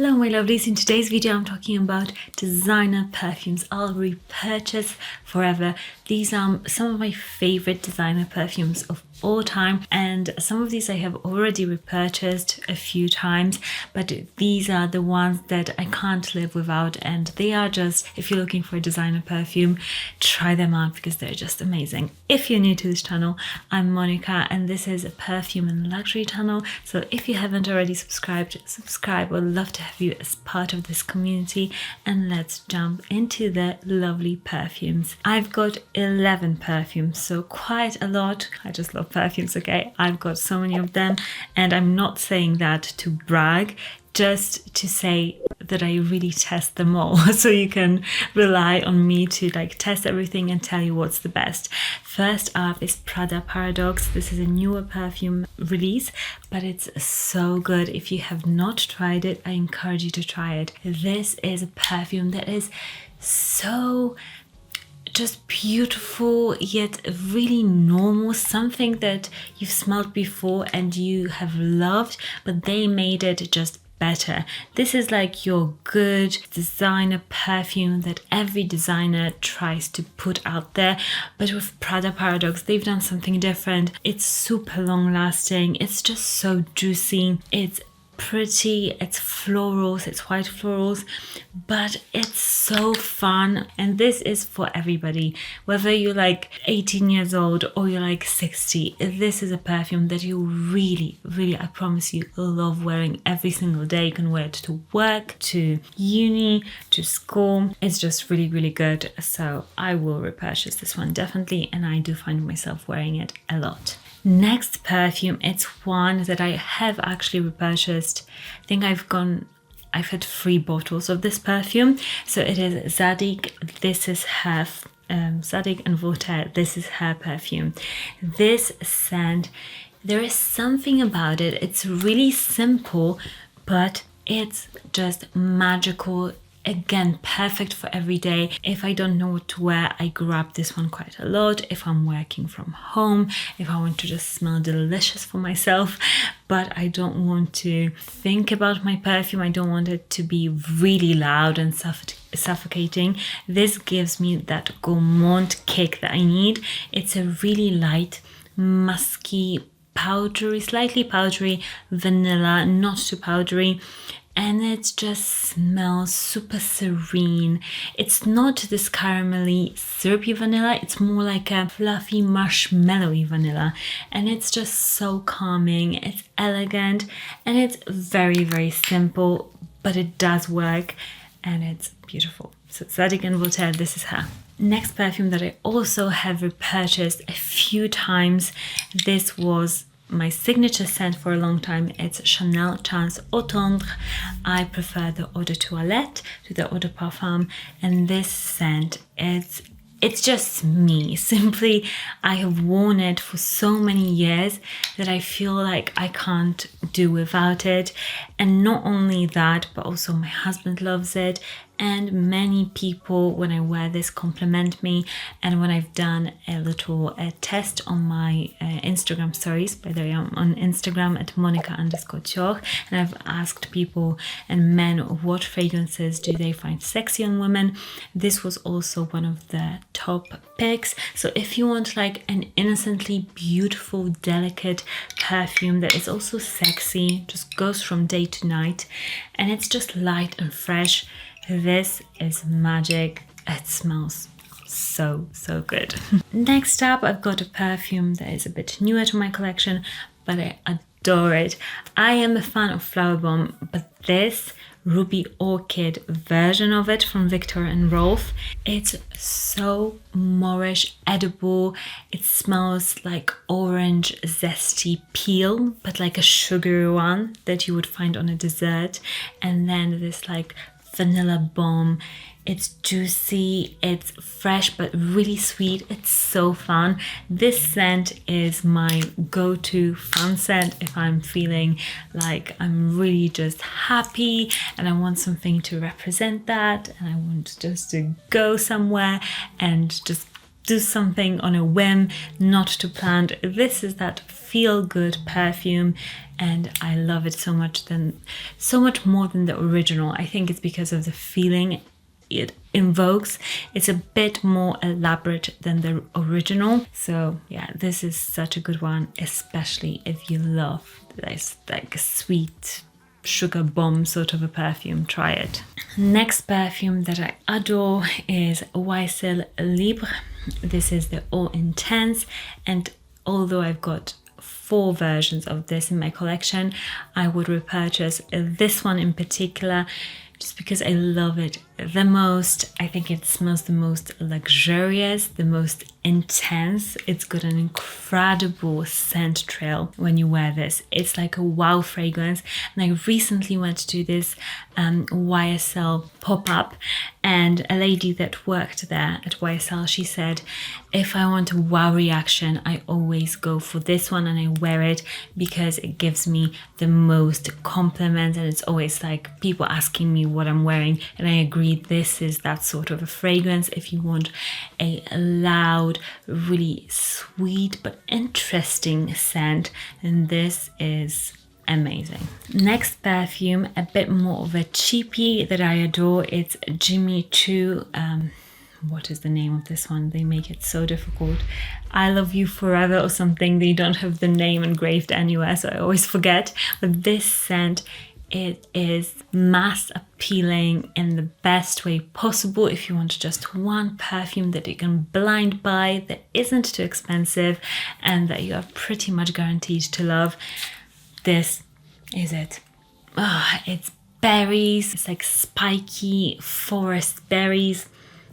Hello my lovelies, in today's video I'm talking about designer perfumes. I'll repurchase forever. These are some of my favorite designer perfumes of all time, and some of these I have already repurchased a few times, but these are the ones that I can't live without, and they are just, if you're looking for a designer perfume, try them out because they're just amazing. If you're new to this channel, I'm Monica and this is a perfume and luxury channel, so if you haven't already subscribed, subscribe. I'd love to have you as part of this community, and let's jump into the lovely perfumes. I've got 11 perfumes, so quite a lot. I just love perfumes, okay? I've got so many of them, and I'm not saying that to brag, just to say that I really test them all, so you can rely on me to like test everything and tell you what's the best. First up is Prada Paradox. This is a newer perfume release, but it's so good. If you have not tried it, I encourage you to try it. This is a perfume that is so just beautiful, yet really normal, something that you've smelled before and you have loved, but they made it just better. This is like your good designer perfume that every designer tries to put out there, but with Prada Paradox they've done something different. It's super long lasting, it's just so juicy, it's pretty, it's florals, it's white florals, but it's so fun. And this is for everybody, whether you're like 18 years old or you're like 60. This is a perfume that you really, I promise you, love wearing every single day. You can wear it to work, to uni, to school. It's just really good. So I will repurchase this one definitely, and I do find myself wearing it a lot. Next perfume, it's one that I have actually repurchased. I think I've had 3 bottles of this perfume. So it is Zadig. This is her Zadig and Voltaire. This is her perfume. This scent, there is something about it. It's really simple, but it's just magical. Again, perfect for every day. If I don't know what to wear, I grab this one quite a lot. If I'm working from home, if I want to just smell delicious for myself, but I don't want to think about my perfume, I don't want it to be really loud and suffocating. This gives me that gourmand kick that I need. It's a really light, musky, powdery, slightly powdery vanilla, not too powdery. And it just smells super serene. It's not this caramelly syrupy vanilla, it's more like a fluffy marshmallowy vanilla, and it's just so calming. It's elegant and it's very simple, but it does work and it's beautiful. So Zadig and Voltaire, this is her. Next perfume that I also have repurchased a few times. This was my signature scent for a long time. It's Chanel Chance Eau Tendre. I prefer the Eau de Toilette to the Eau de Parfum, and this scent, it's just me. Simply, I have worn it for so many years that I feel like I can't do without it. And not only that, but also my husband loves it, and many people, when I wear this, compliment me. And when I've done a little test on my Instagram stories, by the way, I'm on Instagram at Monica_Tjoch, and I've asked people and men what fragrances do they find sexy on women. This was also one of the top picks. So if you want like an innocently beautiful, delicate perfume that is also sexy, just goes from day to night, and it's just light and fresh, this is magic. It smells so good. Next up, I've got a perfume that is a bit newer to my collection, but I adore it. I am a fan of Flower Bomb, but this Ruby Orchid version of it from Victor&Rolf, it's so moreish, edible. It smells like orange zesty peel, but like a sugary one that you would find on a dessert. And then this like vanilla bomb. It's juicy, it's fresh but really sweet. It's so fun. This scent is my go-to fun scent if I'm feeling like I'm really just happy and I want something to represent that, and I want just to go somewhere and just do something on a whim, not to plan. This is that feel-good perfume, and I love it so much more than the original. I think it's because of the feeling it invokes. It's a bit more elaborate than the original. So yeah, this is such a good one, especially if you love this like sweet sugar bomb sort of a perfume. Try it. Next perfume that I adore is YSL Libre. This is the Eau Intense, and although I've got 4 versions of this in my collection, I would repurchase this one in particular just because I love it the most. I think it smells the most luxurious, the most intense. It's got an incredible scent trail when you wear this. It's like a wow fragrance. And I recently went to this YSL pop-up, and a lady that worked there at YSL, she said, if I want a wow reaction, I always go for this one and I wear it because it gives me the most compliments, and it's always like people asking me what I'm wearing, and I agree, this is that sort of a fragrance if you want a loud, really sweet but interesting scent, and this is amazing. Next perfume, a bit more of a cheapie that I adore. It's Jimmy Choo. What is the name of this one? They make it so difficult. I Love You Forever or something. They don't have the name engraved anywhere, so I always forget. But this scent, it is mass appealing in the best way possible. If you want just one perfume that you can blind buy, that isn't too expensive, and that you are pretty much guaranteed to love, this is it. It's berries. It's like spiky forest berries,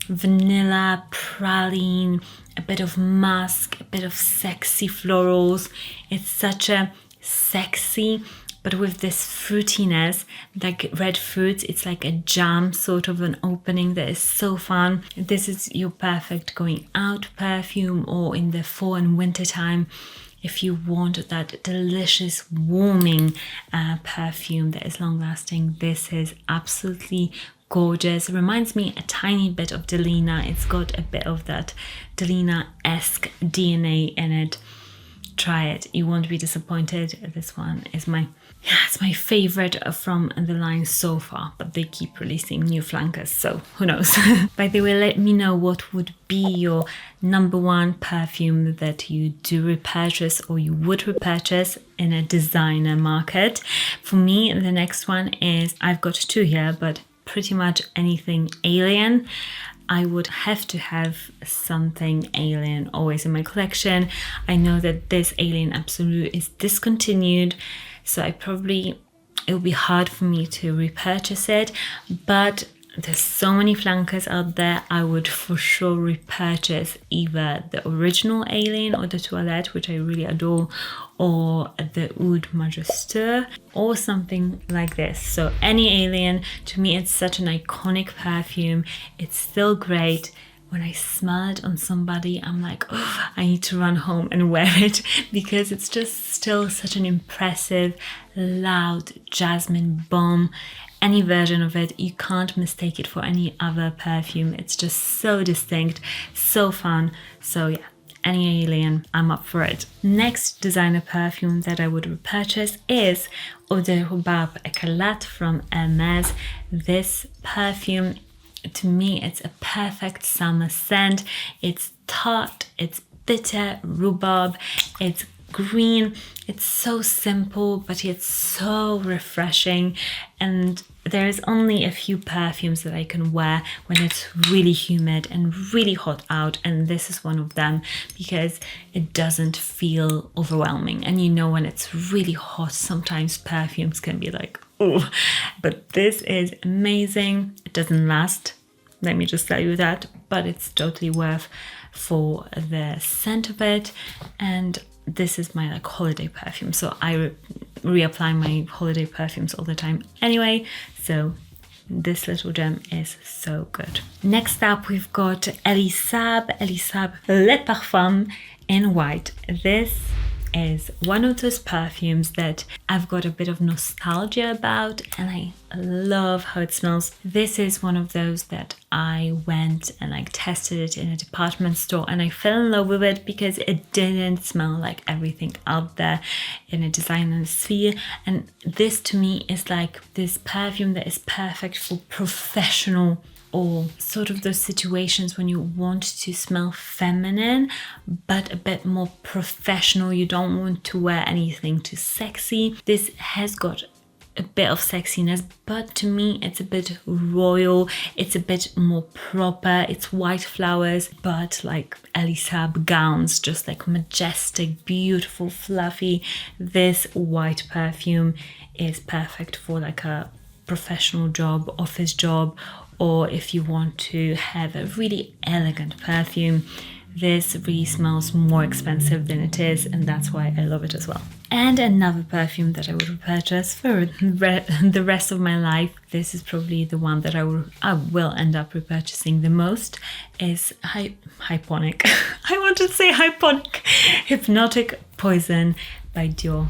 vanilla, praline, a bit of musk, a bit of sexy florals. It's such a sexy, but with this fruitiness, like red fruits. It's like a jam sort of an opening that is so fun. This is your perfect going out perfume, or in the fall and winter time, if you want that delicious warming perfume that is long lasting. This is absolutely gorgeous. It reminds me a tiny bit of Delina. It's got a bit of that Delina-esque DNA in it. Try it, you won't be disappointed. This one is it's my favorite from the line so far, but they keep releasing new flankers, so who knows. By the way, let me know what would be your number 1 perfume that you do repurchase, or you would repurchase in a designer market. For me, the next one is, I've got 2 here, but pretty much anything alien. I would have to have something alien always in my collection. I know that this Alien Absolute is discontinued, so it'll be hard for me to repurchase it, but there's so many flankers out there. I would for sure repurchase either the original Alien or the Toilette, which I really adore, or the Oud Majesté, or something like this. So any Alien, to me it's such an iconic perfume. It's still great. When I smell it on somebody, I'm like, oh, I need to run home and wear it, because it's just still such an impressive, loud jasmine bomb. Any version of it, you can't mistake it for any other perfume. It's just so distinct, so fun. So yeah, any Alien, I'm up for it. Next designer perfume that I would repurchase is Eau de Rhubarbe Écarlate from Hermes. This perfume, to me, it's a perfect summer scent. It's tart, it's bitter rhubarb, it's green. It's so simple, but it's so refreshing. And there's only a few perfumes that I can wear when it's really humid and really hot out, and this is one of them, because it doesn't feel overwhelming. And you know, when it's really hot, sometimes perfumes can be like, oh, but this is amazing. It doesn't last, let me just tell you that, but it's totally worth for the scent of it. And this is my holiday perfume, so I reapply my holiday perfumes all the time anyway, so this little gem is so good. Next up, we've got Elie Saab Les Parfums in white. This is one of those perfumes that I've got a bit of nostalgia about, and I love how it smells. This is one of those that I went and like tested it in a department store, and I fell in love with it because it didn't smell like everything out there in a designer sphere. And this to me is like this perfume that is perfect for professional, or sort of those situations when you want to smell feminine but a bit more professional. You don't want to wear anything too sexy. This has got a bit of sexiness, but to me it's a bit royal, it's a bit more proper. It's white flowers, but like Elie Saab gowns, just like majestic, beautiful, fluffy. This white perfume is perfect for like a professional job, office job, or if you want to have a really elegant perfume. This really smells more expensive than it is, and that's why I love it as well. And another perfume that I would repurchase for the rest of my life, this is probably the one that I will end up repurchasing the most, is Hyponic. I want to say Hypnotic Poison by Dior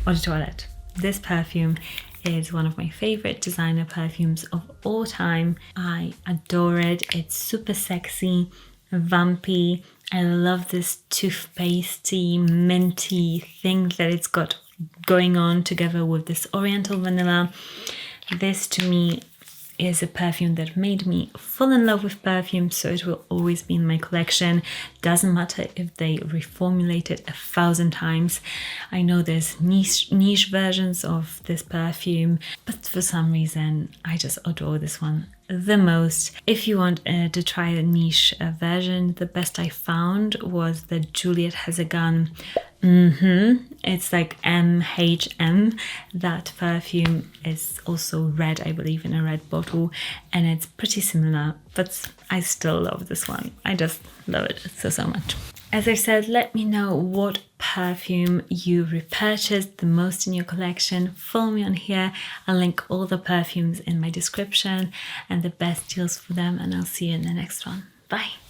Eau de Toilette. This perfume is one of my favorite designer perfumes of all time. I adore it. It's super sexy, vampy. I love this toothpastey, minty thing that it's got going on together with this oriental vanilla. This to me is a perfume that made me fall in love with perfume, so it will always be in my collection. Doesn't matter if they reformulate it 1,000 times. I know there's niche versions of this perfume, but for some reason I just adore this one the most. If you want to try a niche version, the best I found was the Juliet Has a Gun. It's like MHM. That perfume is also red, I believe, in a red bottle, and it's pretty similar, but I still love this one. I just love it so much. As I said, let me know what perfume you repurchased the most in your collection. Follow me on here. I'll link all the perfumes in my description and the best deals for them, and I'll see you in the next one. Bye.